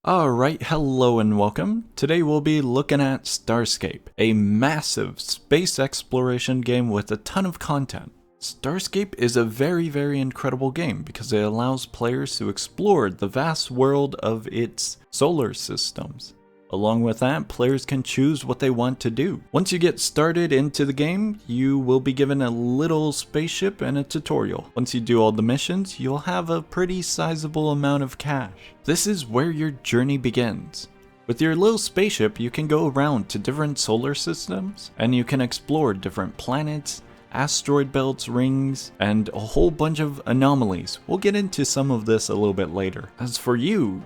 Alright, hello and welcome. Today we'll be looking at Starscape, a massive space exploration game with a ton of content. Starscape is a very incredible game because it allows players to explore the vast world of its solar systems. Along with that, players can choose what they want to do. Once you get started into the game, you will be given a little spaceship and a tutorial. Once you do all the missions, you'll have a pretty sizable amount of cash. This is where your journey begins. With your little spaceship, you can go around to different solar systems, and you can explore different planets, asteroid belts, rings, and a whole bunch of anomalies. We'll get into some of this a little bit later. As for you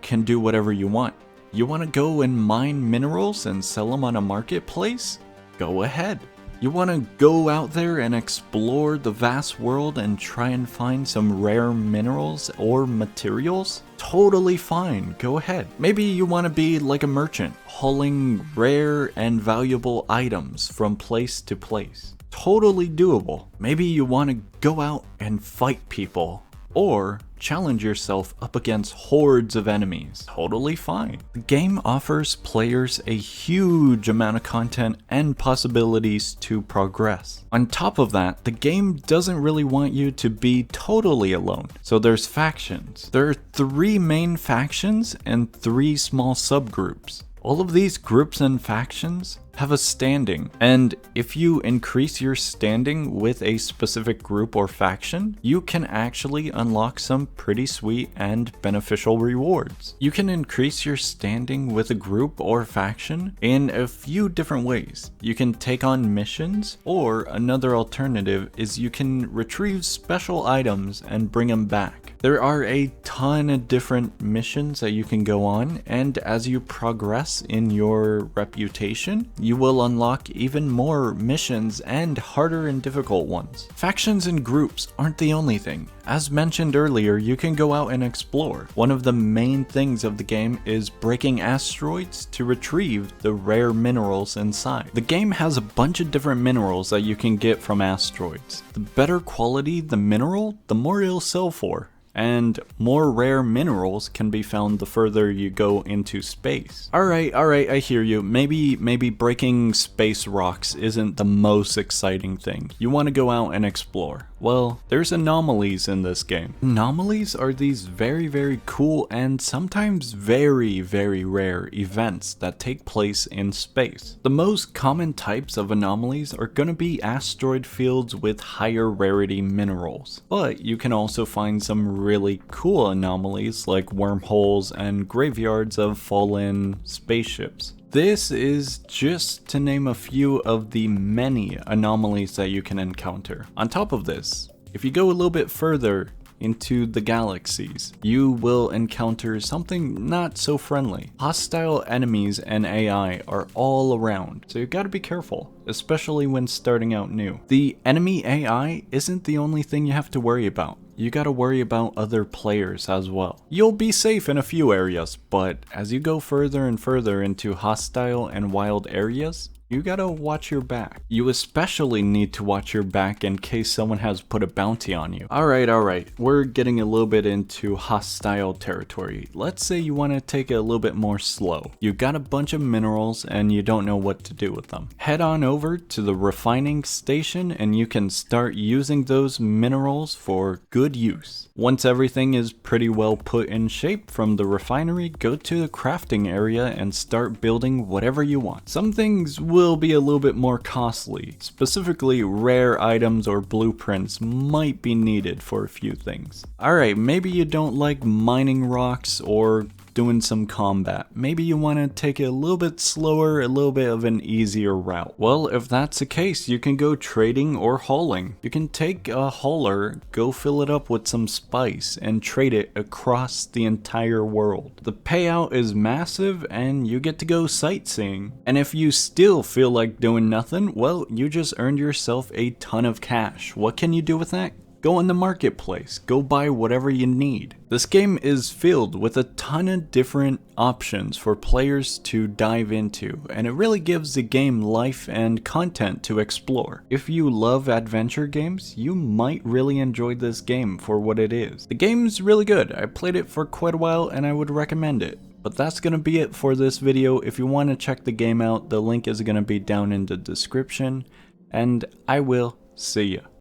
can do whatever you want. You want to go and mine minerals and sell them on a marketplace? Go ahead. You want to go out there and explore the vast world and try and find some rare minerals or materials? Totally fine, go ahead. Maybe you want to be like a merchant, hauling rare and valuable items from place to place. Totally doable. Maybe you want to go out and fight people, or challenge yourself up against hordes of enemies. Totally fine. The game offers players a huge amount of content and possibilities to progress. On top of that, the game doesn't really want you to be totally alone. So there's factions. There are 3 main factions and 3 small subgroups. All of these groups and factions have a standing, and if you increase your standing with a specific group or faction, you can actually unlock some pretty sweet and beneficial rewards. You can increase your standing with a group or faction in a few different ways. You can take on missions, or another alternative is you can retrieve special items and bring them back. There are a ton of different missions that you can go on, and as you progress in your reputation, you will unlock even more missions and harder and difficult ones. Factions and groups aren't the only thing. As mentioned earlier, you can go out and explore. One of the main things of the game is breaking asteroids to retrieve the rare minerals inside. The game has a bunch of different minerals that you can get from asteroids. The better quality the mineral, the more it'll sell for. And more rare minerals can be found the further you go into space. Alright, I hear you. Maybe breaking space rocks isn't the most exciting thing. You want to go out and explore. Well, there's anomalies in this game. Anomalies are these very cool and sometimes very rare events that take place in space. The most common types of anomalies are going to be asteroid fields with higher rarity minerals. But you can also find some really cool anomalies like wormholes and graveyards of fallen spaceships. This is just to name a few of the many anomalies that you can encounter. On top of this, if you go a little bit further into the galaxies, you will encounter something not so friendly. Hostile enemies and AI are all around, so you gotta be careful, especially when starting out new. The enemy AI isn't the only thing you have to worry about. You gotta worry about other players as well. You'll be safe in a few areas, but as you go further and further into hostile and wild areas, you gotta watch your back. You especially need to watch your back in case someone has put a bounty on you. Alright, we're getting a little bit into hostile territory. Let's say you want to take it a little bit more slow. You got a bunch of minerals and you don't know what to do with them. Head on over to the refining station and you can start using those minerals for good use. Once everything is pretty well put in shape from the refinery, go to the crafting area and start building whatever you want. Some things will be a little bit more costly. Specifically, rare items or blueprints might be needed for a few things. Alright, maybe you don't like mining rocks or doing some combat. Maybe you want to take it a little bit slower, a little bit of an easier route. Well, if that's the case, you can go trading or hauling. You can take a hauler, go fill it up with some spice, and trade it across the entire world. The payout is massive and you get to go sightseeing. And if you still feel like doing nothing, well, you just earned yourself a ton of cash. What can you do with that? Go in the marketplace, go buy whatever you need. This game is filled with a ton of different options for players to dive into, and it really gives the game life and content to explore. If you love adventure games, you might really enjoy this game for what it is. The game's really good. I played it for quite a while and I would recommend it. But that's gonna be it for this video. If you want to check the game out, the link is gonna be down in the description, and I will see ya.